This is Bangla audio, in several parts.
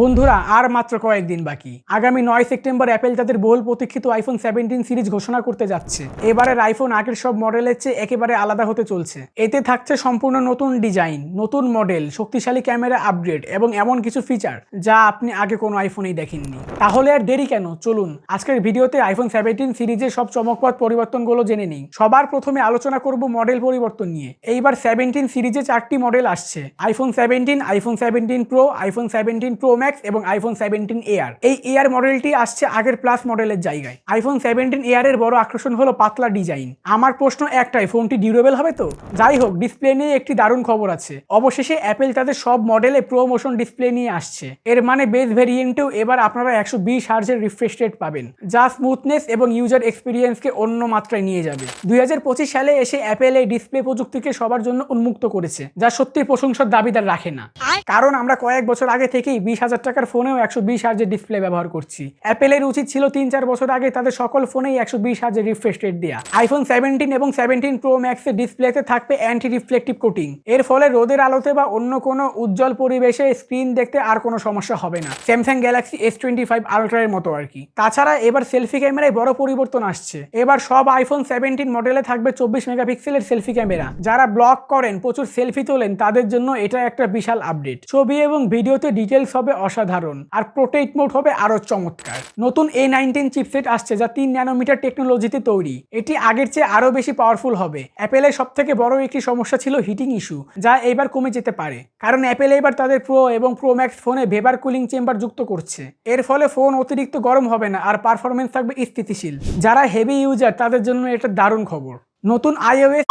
বন্ধুরা আর মাত্র কয়েকদিন বাকি। আগামী 9 সেপ্টেম্বর অ্যাপেল তাদের বহুল প্রতীক্ষিত আইফোন 17 সিরিজ ঘোষণা করতে যাচ্ছে। এবারের আইফোন আগের সব মডেলের চেয়ে একেবারে আলাদা হতে চলছে। এতে থাকছে সম্পূর্ণ নতুন ডিজাইন, নতুন মডেল, শক্তিশালী ক্যামেরা আপগ্রেড এবং এমন কিছু ফিচার যা আপনি আগে কোনো আইফোনেই দেখেননি। তাহলে আর দেরি কেন, চলুন আজকের ভিডিওতে আইফোন 17 সিরিজের সব চমকপ্রদ পরিবর্তনগুলো জেনে নিই। সবার প্রথমে আলোচনা করব মডেল পরিবর্তন নিয়ে। এইবার 17 সিরিজে 4টি মডেল আসছে: iPhone 17, iPhone 17 pro, iPhone 17 pro max এবং আইফোন 17 এয়ার। এই এয়ার মডেলটি আসছে আগের প্লাস মডেলের জায়গায়। আইফোন 17 এয়ারের বড় আকর্ষণ হলো পাতলা ডিজাইন। আমার প্রশ্ন একটাই, ফোনটি ডিউরেবল হবে তো? যাই হোক, ডিসপ্লে নিয়ে একটি দারুণ খবর আছে। অবশেষে অ্যাপেল তাদের সব মডেলে প্রো মোশন ডিসপ্লে নিয়ে আসছে। এর মানে বেস ভেরিয়েন্টেও এবার আপনারা 120 হার্জের রিফ্রেশ রেট পাবেন, যা স্মুথনেস এবং ইউজার এক্সপিরিয়েন্সকে অন্য মাত্রায় নিয়ে যাবে। 2025 সালে এসে অ্যাপেল এই ডিসপ্লে প্রযুক্তিকে সবার জন্য উন্মুক্ত করেছে, যা সত্যি প্রশংসার দাবিদার রাখে না। কারণ আমরা কয়েক বছর আগে থেকেই 20,000 টাকার ফোনেও 120 হার্জের ডিসপ্লে ব্যবহার করছি। অ্যাপেলের উচিত ছিল 3-4 বছর আগে তাদের সকল ফোনেই 120 হার্জের রিফ্রেশ রেট দেয়া। আইফোন 17 এবং 17 প্রো ম্যাক্সের ডিসপ্লেতে থাকবে অ্যান্টি রিফ্লেকটিভ কোটিং। এর ফলে রোদের আলোতে বা অন্য কোনো উজ্জ্বল পরিবেশে স্ক্রিন দেখতে আর কোনো সমস্যা হবে না, স্যামসাং গ্যালাক্সি S25 আলট্রা এর মতো আর কি। তাছাড়া এবার সেলফি ক্যামেরায় বড় পরিবর্তন আসছে। এবার সব আইফোন 17 মডেলে থাকবে 24 মেগাপিক্সেলের সেলফি ক্যামেরা। যারা ব্লগ করেন, প্রচুর সেলফি তোলেন, তাদের জন্য এটা একটা বিশাল আপডেট। ছবি এবং ভিডিওতে ডিটেলস হবে অসাধারণ, আর পোর্ট্রেট মোড হবে আরো চমৎকার। নতুন A19 চিপসেট আসছে, যা 3 ন্যানোমিটার টেকনোলজিতে তৈরি। এটি আগের চেয়ে আরো বেশি পাওয়ারফুল হবে। অ্যাপেলের সব থেকে বড় একটি সমস্যা ছিল হিটিং ইস্যু, যা এবার কমে যেতে পারে, কারণ অ্যাপেল এবার তাদের প্রো এবং প্রো ম্যাক্স ফোনে ভেপার কুলিং চেম্বার যুক্ত করছে। এর ফলে ফোন অতিরিক্ত গরম হবে না আর পারফরমেন্স থাকবে স্থিতিশীল। যারা হেভি ইউজার তাদের জন্য এটা দারুণ খবর। নতুন iOS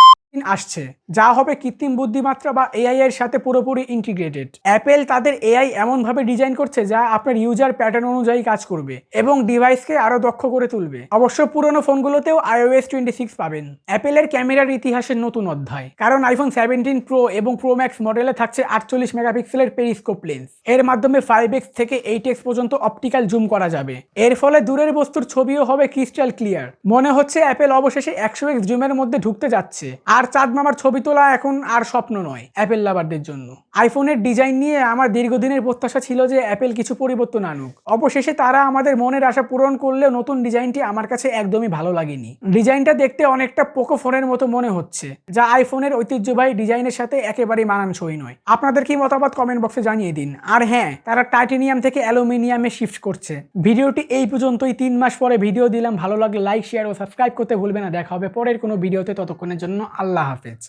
আসছে, যা হবে কৃত্রিম বুদ্ধিমত্তা বা এআই এর সাথে পুরোপুরি ইন্টিগ্রেটেড। অ্যাপেল তাদের এআই এমনভাবে ডিজাইন করছে যা আপনার ইউজার প্যাটার্ন অনুযায়ী কাজ করবে এবং ডিভাইসকে আরো দক্ষ করে তুলবে। অবশ্য পুরনো ফোনগুলোতেও iOS 26 পাবেন। অ্যাপেলের ক্যামেরার ইতিহাসের নতুন অধ্যায়, কারণ আইফোন 17 প্রো এবং প্রো ম্যাক্স মডেলে থাকছে 48 মেগাপিক্সেলের পেরিস্কোপ লেন্স। এর মাধ্যমে 5x থেকে 8x পর্যন্ত অপটিক্যাল জুম করা যাবে। এর ফলে দূরের বস্তুর ছবিও হবে ক্রিস্টাল ক্লিয়ার। মনে হচ্ছে অ্যাপেল অবশেষে 100x জুমের মধ্যে ঢুকতে যাচ্ছে। আর চাঁদ মামার ছবি তোলা এখন আর স্বপ্ন নয় অ্যাপেল লাভারদের জন্য। আইফোনের ডিজাইন নিয়ে আমার দীর্ঘদিনের প্রত্যাশা ছিল যে অ্যাপেল কিছু পরিবর্তন আনুক। অবশেষে তারা আমাদের মনের আশা পূরণ করলেও নতুন ডিজাইনটি আমার কাছে একদমই ভালো লাগেনি। ডিজাইনটা দেখতে অনেকটা পোকো ফোনের মতো মনে হচ্ছে, যা আইফোনের ঐতিহ্যবাহী ডিজাইনের সাথে একেবারেই মানানসই নয়। আপনাদের কি মতামত কমেন্ট বক্সে জানিয়ে দিন। আর হ্যাঁ, তারা টাইটেনিয়াম থেকে অ্যালুমিনিয়ামে শিফট করছে। ভিডিওটি এই পর্যন্তই। 3 মাস পরে ভিডিও দিলাম। ভালো লাগলে লাইক, শেয়ার ও সাবস্ক্রাইব করতে ভুলবেন না। দেখা হবে পরের কোনো ভিডিওতে। ততক্ষণের জন্য আল্লাহ হাফেজ।